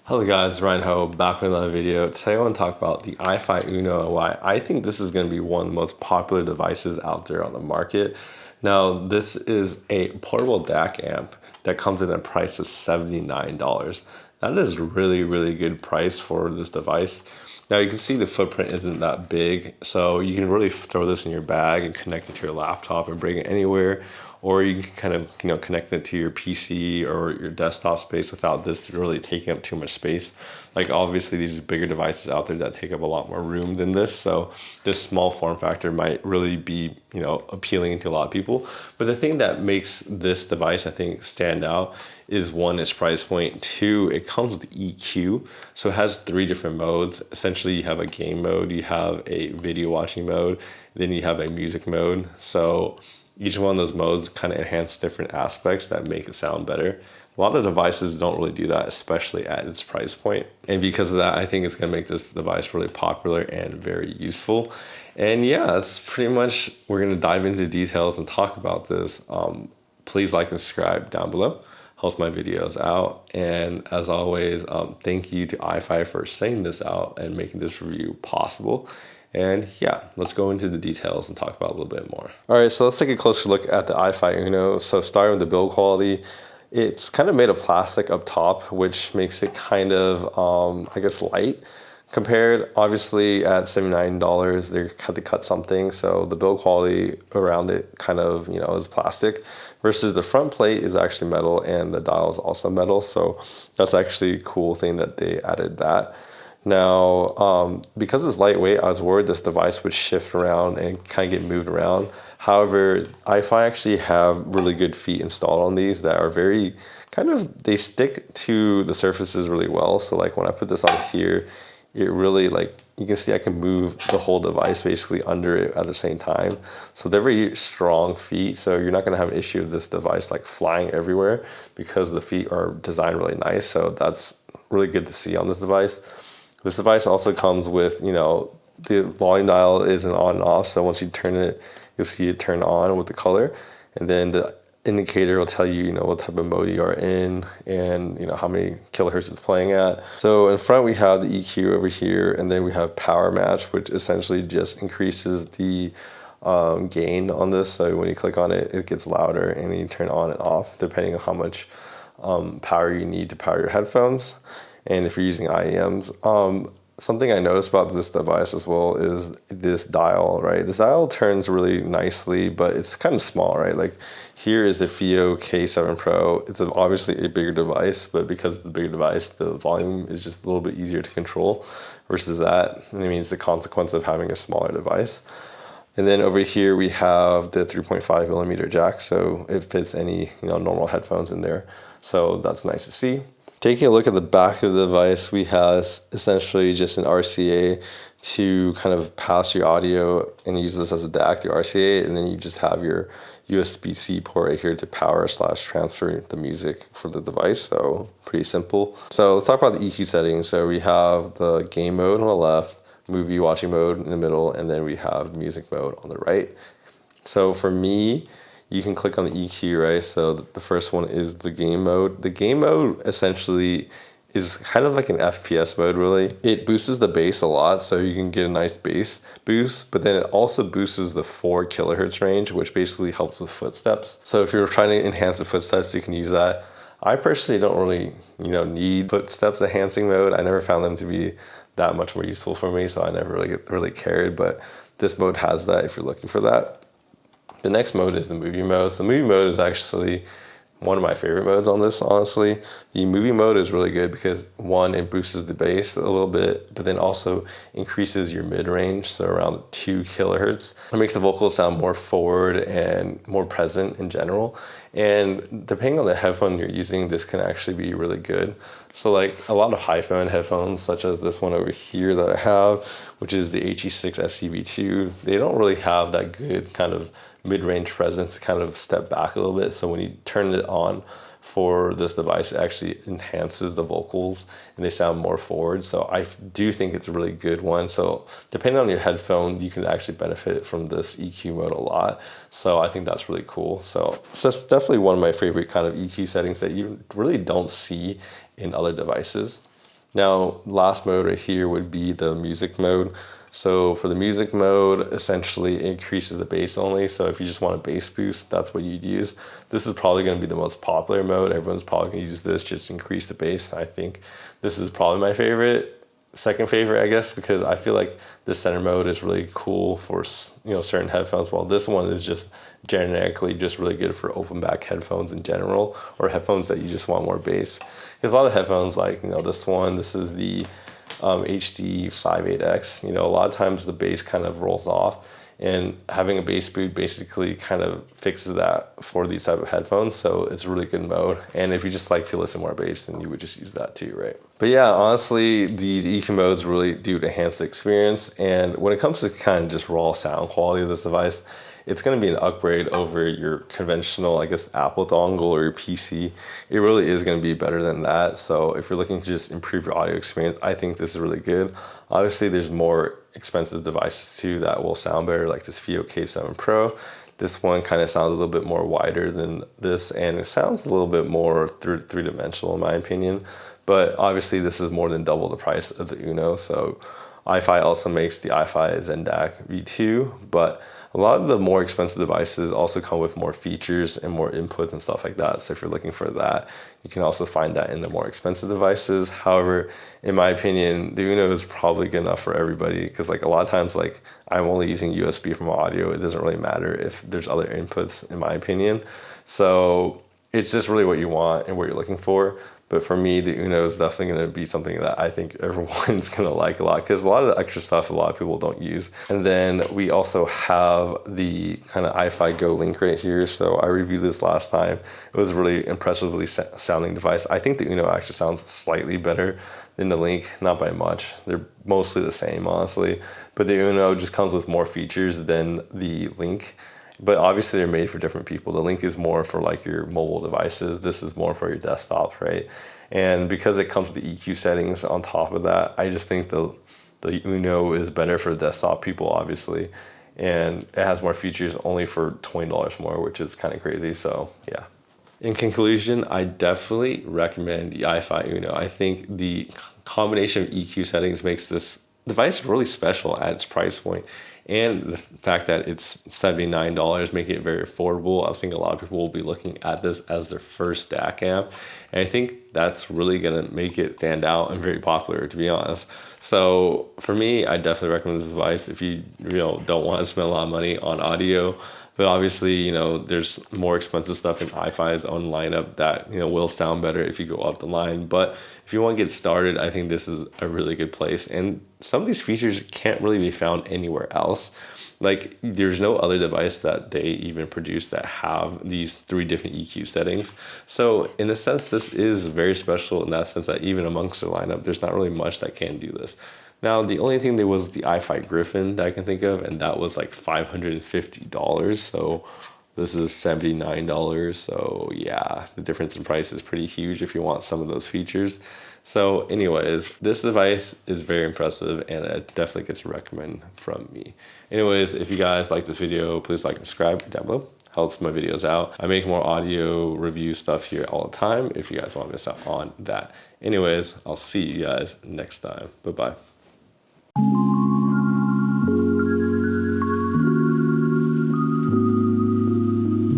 Hello guys, Ryan Ho back with another video. Today I want to talk about the Ifi Uno and why I think this is going to be one of the most popular devices out there on the market. Now, this is a portable Dac amp that comes in at a price of $79. That is really good price for this device. Now you can see the footprint isn't that big, so you can really throw this in your bag and connect it to your laptop and bring it anywhere, or you can kind of connect it to your PC or your desktop space without this really taking up too much space. Like obviously these bigger devices out there that take up a lot more room than this, so this small form factor might really be appealing to a lot of people. But the thing that makes this device I think stand out is one, its price point. Two, it comes with EQ, so it has 3 different modes. Essentially you have a game mode, you have a video watching mode, then you have a music mode. So each one of those modes kind of enhance different aspects that make it sound better. A lot of devices don't really do that, especially at its price point. And because of that, I think it's gonna make this device really popular and very useful. And yeah, that's pretty much, we're gonna dive into details and talk about this. Please like and subscribe down below. Helps my videos out. And as always, thank you to Ifi for sending this out and making this review possible. And yeah, let's go into the details and talk about it a little bit more. All right, so let's take a closer look at the Ifi Uno. So starting with the build quality, it's kind of made of plastic up top, which makes it kind of, I guess, light. Compared, obviously, at $79, they had to cut something, so the build quality around it kind of, is plastic, versus the front plate is actually metal and the dial is also metal, so that's actually a cool thing that they added that. Now, because it's lightweight, I was worried this device would shift around and kind of get moved around. However, Ifi actually have really good feet installed on these that are very they stick to the surfaces really well. So like when I put this on here, it really, like you can see I can move the whole device basically under it at the same time. So they're very strong feet, so you're not gonna have an issue with this device like flying everywhere because the feet are designed really nice. So that's really good to see on this device. This device also comes with, the volume dial is an on and off. So once you turn it, you'll see it turn on with the color. And then the indicator will tell you, what type of mode you are in and, how many kilohertz it's playing at. So in front we have the EQ over here, and then we have power match, which essentially just increases the gain on this. So when you click on it, it gets louder, and you turn on and off depending on how much power you need to power your headphones. And if you're using IEMs, something I noticed about this device as well is this dial, right? This dial turns really nicely, but it's kind of small, right? Like here is the FIO K7 Pro. It's obviously a bigger device, but because it's a bigger device, the volume is just a little bit easier to control versus that. I mean, it's the consequence of having a smaller device. And then over here we have the 3.5 millimeter jack, so it fits any normal headphones in there. So that's nice to see. Taking a look at the back of the device, we have essentially just an RCA to kind of pass your audio and use this as a DAC to RCA, and then you just have your USB-C port right here to power/transfer the music for the device, so pretty simple. So let's talk about the EQ settings. So we have the game mode on the left, movie watching mode in the middle, and then we have music mode on the right. So for me, you can click on the EQ, right? So the first one is the game mode. The game mode essentially is kind of like an FPS mode, really. It boosts the bass a lot, so you can get a nice bass boost, but then it also boosts the 4 kilohertz range, which basically helps with footsteps. So if you're trying to enhance the footsteps, you can use that. I personally don't really, need footsteps enhancing mode. I never found them to be that much more useful for me, so I never really cared, but this mode has that if you're looking for that. The next mode is the movie mode. So the movie mode is actually one of my favorite modes on this, honestly. The movie mode is really good because one, it boosts the bass a little bit, but then also increases your mid-range, so around 2 kilohertz. It makes the vocals sound more forward and more present in general. And depending on the headphone you're using, this can actually be really good. So like a lot of high-end headphones, such as this one over here that I have, which is the HE6 SCV2, they don't really have that good kind of mid-range presence, kind of step back a little bit. So when you turn it on for this device, it actually enhances the vocals and they sound more forward. So I do think it's a really good one. So depending on your headphone, you can actually benefit from this EQ mode a lot. So I think that's really cool. So that's definitely one of my favorite kind of EQ settings that you really don't see in other devices. Now, last mode right here would be the music mode. So for the music mode, essentially it increases the bass only. So if you just want a bass boost, that's what you'd use. This is probably going to be the most popular mode. Everyone's probably going to use this just to increase the bass. I think this is probably my favorite. Second favorite, I guess, because I feel like the center mode is really cool for, you know, certain headphones, while this one is just generically just really good for open back headphones in general, or headphones that you just want more bass. There's a lot of headphones like, you know, this one, this is the HD58X, you know, a lot of times the bass kind of rolls off, and having a bass boot basically kind of fixes that for these type of headphones. So it's a really good mode. And if you just like to listen more bass, then you would just use that too, right? But yeah, honestly, these EQ modes really do enhance the experience. And when it comes to kind of just raw sound quality of this device, it's going to be an upgrade over your conventional, I guess, Apple dongle or your PC. It really is going to be better than that. So if you're looking to just improve your audio experience, I think this is really good. Obviously, there's more expensive devices too that will sound better, like this Ifi K7 Pro. This one kind of sounds a little bit more wider than this, and it sounds a little bit more three-dimensional in my opinion. But obviously, this is more than double the price of the Uno. So Ifi also makes the Ifi Dac V2, but a lot of the more expensive devices also come with more features and more inputs and stuff like that. So if you're looking for that, you can also find that in the more expensive devices. However, in my opinion, the Uno is probably good enough for everybody, because like a lot of times, like I'm only using USB for my audio. It doesn't really matter if there's other inputs, in my opinion. So it's just really what you want and what you're looking for. But for me, the Uno is definitely going to be something that I think everyone's going to like a lot, because a lot of the extra stuff a lot of people don't use. And then we also have the kind of Ifi Go Link right here. So I reviewed this last time. It was a really impressively sounding device. I think the Uno actually sounds slightly better than the Link, not by much. They're mostly the same, honestly. But the Uno just comes with more features than the Link. But obviously they're made for different people. The Link is more for like your mobile devices. This is more for your desktop, right? And because it comes with the EQ settings on top of that, I just think the Uno is better for desktop people, obviously. And it has more features only for $20 more, which is kind of crazy. So yeah. In conclusion, I definitely recommend the Ifi Uno. I think the combination of EQ settings makes this device really special at its price point. And the fact that it's $79, making it very affordable. I think a lot of people will be looking at this as their first Dac Amp. And I think that's really gonna make it stand out and very popular, to be honest. So for me, I definitely recommend this device if you don't want to spend a lot of money on audio. But obviously, there's more expensive stuff in Ifi's own lineup that, will sound better if you go up the line. But if you want to get started, I think this is a really good place. And some of these features can't really be found anywhere else. Like, there's no other device that they even produce that have these 3 different EQ settings. So in a sense, this is very special in that sense that even amongst the lineup, there's not really much that can do this. Now, the only thing there was the Ifi Griffin that I can think of, and that was like $550. So this is $79. So yeah, the difference in price is pretty huge if you want some of those features. So anyways, this device is very impressive, and it definitely gets a recommend from me. Anyways, if you guys like this video, please like and subscribe down below. Helps my videos out. I make more audio review stuff here all the time if you guys want to miss out on that. Anyways, I'll see you guys next time. Bye-bye.